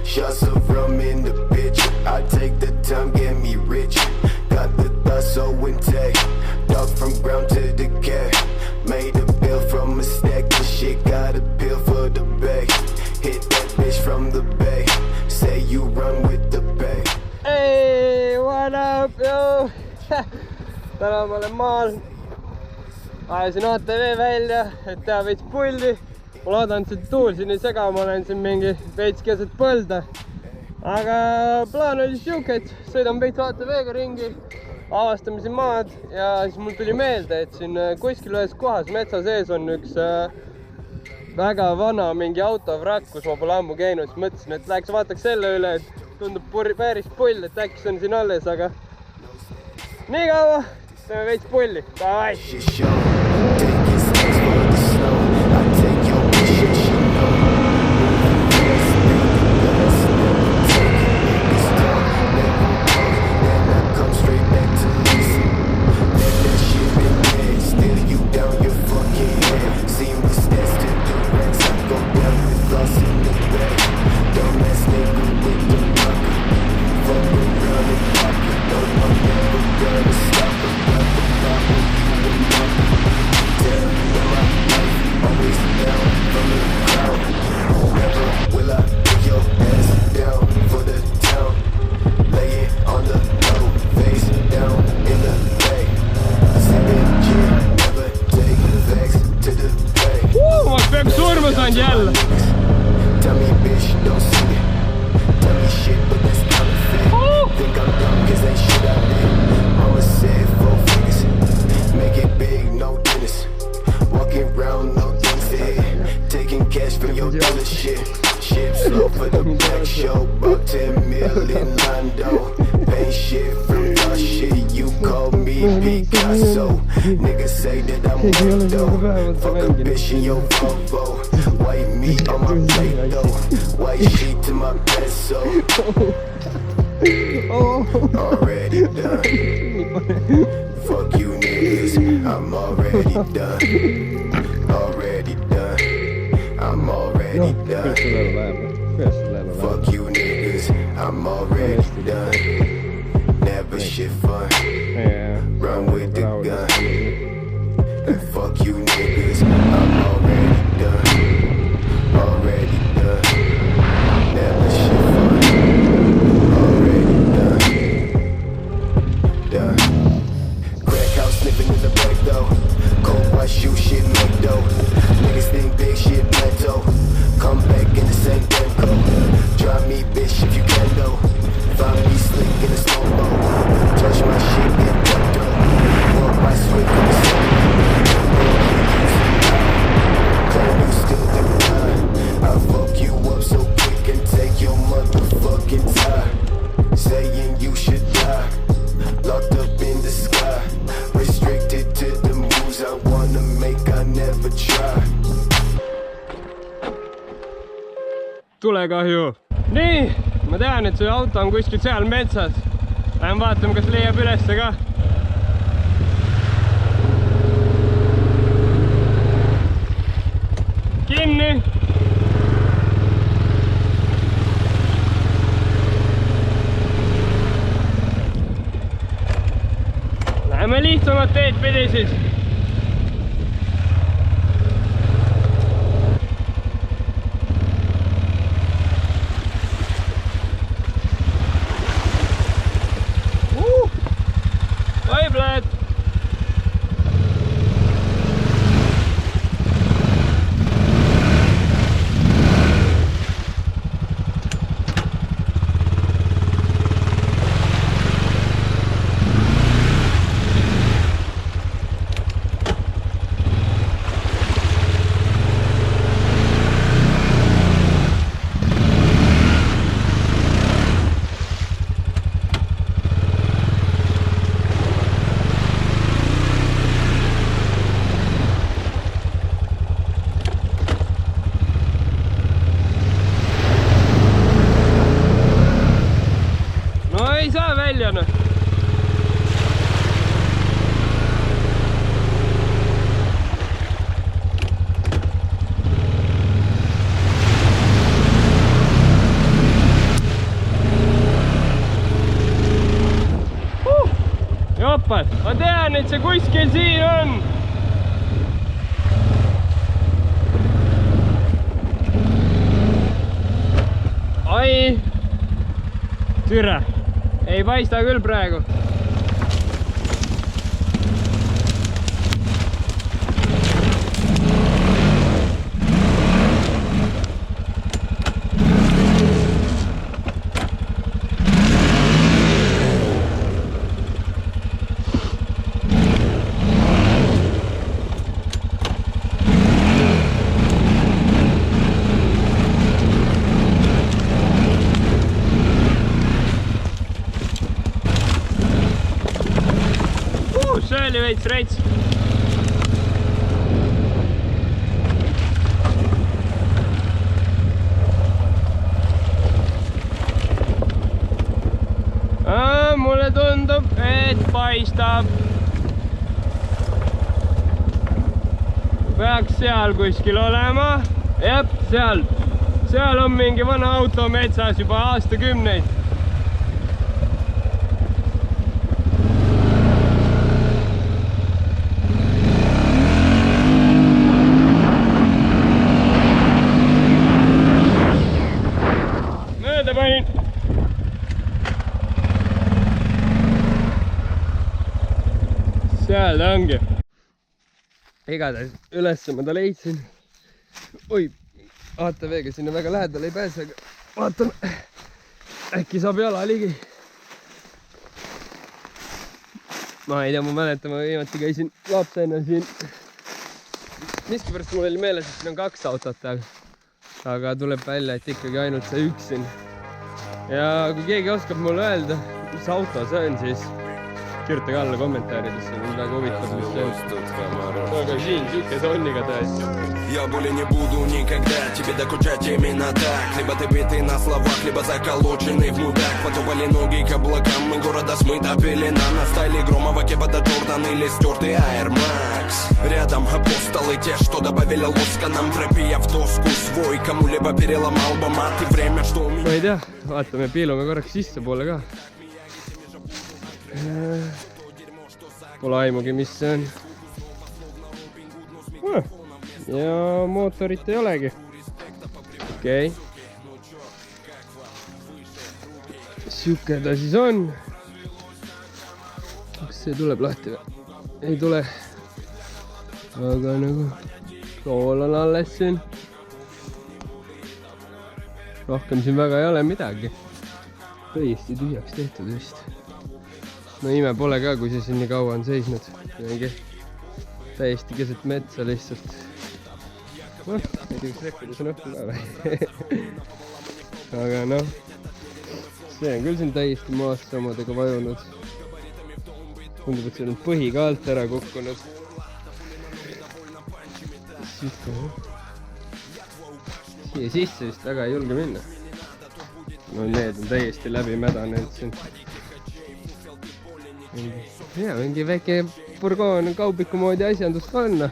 Shots of rum in the bitch. I take the time, get me rich. Got the thoughts so intact. Dog from ground to the cat. Made a bill from a stack. This shit got a pill for the bag. Hit that bitch from the bay. Say you run with the bay. Hey, what up, yo? Täna ma olen maal. Ajasin ATV välja, et teha veits pulli. Ma loodan, et see tuul siin ei sega, ma olen siin mingi veits keset põlda. Aga plaan oli siuke, et sõidan veits ATV-ga ringi, avastame siin maad ja siis mul tuli meelde, et siin kuskil ühes kohas metsa sees on üks väga vana mingi autovrakk, kus ma pole ammu käinud, siis mõtlesin, et läheks vaataks selle üle, et tundub päris pull, et äkki see on siin alles, aga nii kaua teeme veits pulli. Davai! Niggas say that I'm weird though. Fuck a bitch in your Volvo. White meat on my plate though. White sheet to my pencil. Already done. Fuck you niggas, I'm already done. Already done. I'm already done. Fuck you niggas, I'm already done. Never shit fun. Run with the gun. And fuck you niggas, I'm already done. Already done. Never shit fun. Already done. Done. Crack house sniffing in the back though. Cold white shoe shit make dough. Niggas think big shit plateau. Come back in the same damn coat. Try me bitch if you can though. Find me slick in a slow boat. Touch my shit, get ducked up. Walk my swift in the sun. Claim you still the line. I'll fuck you up so quick and take your motherfucking time. Saying you should die. Locked up in the sky. Restricted to the moves I wanna make, I never try. Tulekahju. Nii, ma tean, et see auto on kuskil seal metsas. Lähen vaatame, kas leiab ülesse ka. Kinni. Läheme lihtsamat teed pidi siis. see kuskil siin on? Ai, türa, ei paista küll praegu. See oli veits reits. Mulle tundub, et paistab. Peaks seal kuskil olema. Jep, seal. Seal on mingi vana auto metsas juba aastakümneid. Panin. Seal ta ongi. Igatahes ülesse ma ta leidsin. Oi, ATV-ga sinna väga lähedale ei pääse, aga vaatan, äkki saab jala ligi. Ma ei tea, ma mäletan, ma viimati käisin lapsena siin. Miskipärast mul oli meeles, et siin on 2 autot, aga tuleb välja, et ikkagi ainult see üks siin. Ja kui keegi oskab mulle öelda, mis auto see on, siis kirjutage alla kommentaaridesse, mind väga huvitab, mis see on. Aga siin siuke sonniga tõesti. Я более не буду никогда тебе докучать именно так. Либо ты битый на словах, либо заколоченный в мудак. Потопали ноги к облакам, мы города смыта пелена. На стайле Громова, Кепада Джордан или стертый Air Max. Рядом апостолы, те, что добавили лоска нам. Тропия в доску свой, кому-либо переломал бы мат. И время, что у меня... Ma ei tea, vaatame, piilume korraks sisse poole ka. Pole aimugi, mis see on. Ja mootorit ei olegi. Okei. Siuke ta siis on. Kas see tuleb lahti või? Ei tule. Aga nagu tool on alles siin. Rohkem siin väga ei ole midagi. Tõesti tühjaks tehtud vist. No ime pole ka, kui see siin nii kaua on seisnud. Mingi täiesti keset metsa lihtsalt. Noh, ei tea, kas rekkides on õhtu ka või. Aga noh, see on küll siin täiesti maast samadega vajunud. Tundub, et see on põhi ka alt ära kukkunud. Siia sisse vist väga ei julge minna. No need on täiesti läbi mädanenud siin. Ja, mingi väike furgoon kaubiku moodi asjandust panna.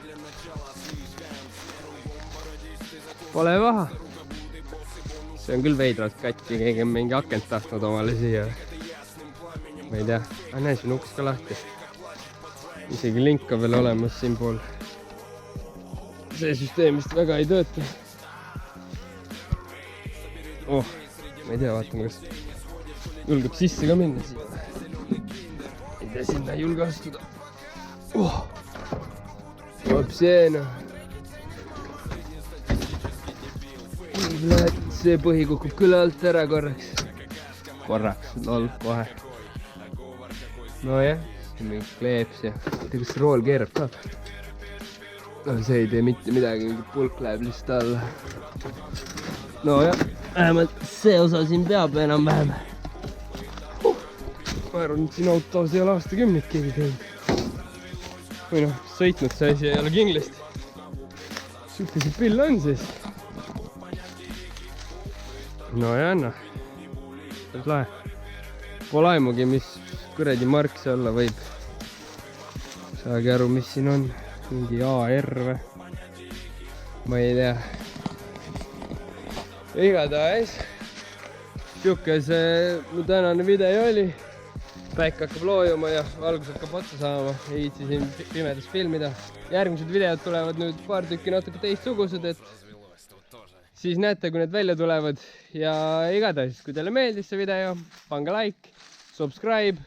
Pole vaha. See on küll veidralt katki, keegi on mingi akent tahtnud omale siia. Ma ei tea, näe, siin uks ka lahti. Isegi link on veel olemas siin pool. See süsteem vist väga ei tööta. Oh, ma ei tea, vaatame, kas julgeb sisse ka minna siia. Ei tea, sinna ei julge astuda. Oh, vapseena. See põhi kukub küll alt ära korraks. Korraks, lol, kohe. No jah, siin mingi kleeps ja kas rool keerab ka. No see ei tee mitte midagi, mingi pulk läheb lihtsalt alla. No jah, vähemalt see osa siin peab enam-vähem. Ma arvan, et siin autos ei ole aastakümneid keegi teinud. Või noh, sõitnud see asi ei ole kindlasti. Siuke see pill on siis. No ja noh, päris lahe. Pole aimugi, mis kuradi mark see olla võib. Saagi aru, mis siin on. Mingi AR või? Ma ei tea. Igatahes siuke see mu tänane video oli. päik hakkab loojuma ja valgus hakkab otsa saama. Ei viitsi siin pimedas filmida. Järgmised videod tulevad nüüd paar tükki natuke teistsugused, et siis näete, kui need välja tulevad. Ja igatahes, kui teile meeldis see video, pange like, subscribe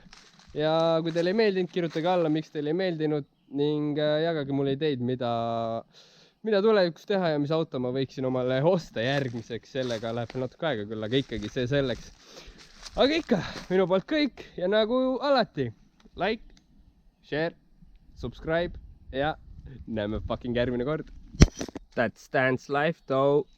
ja kui teile ei meeldinud, kirjutage alla, miks teile ei meeldinud ning jagage mulle ideid, mida tulevikus teha ja mis auto ma võiksin omale osta järgmiseks. Sellega läheb natuke aega küll, aga ikkagi see selleks. Aga ikka, minu poolt kõik ja nagu alati, like, share, subscribe ja näeme fucking järgmine kord. That's dance life though.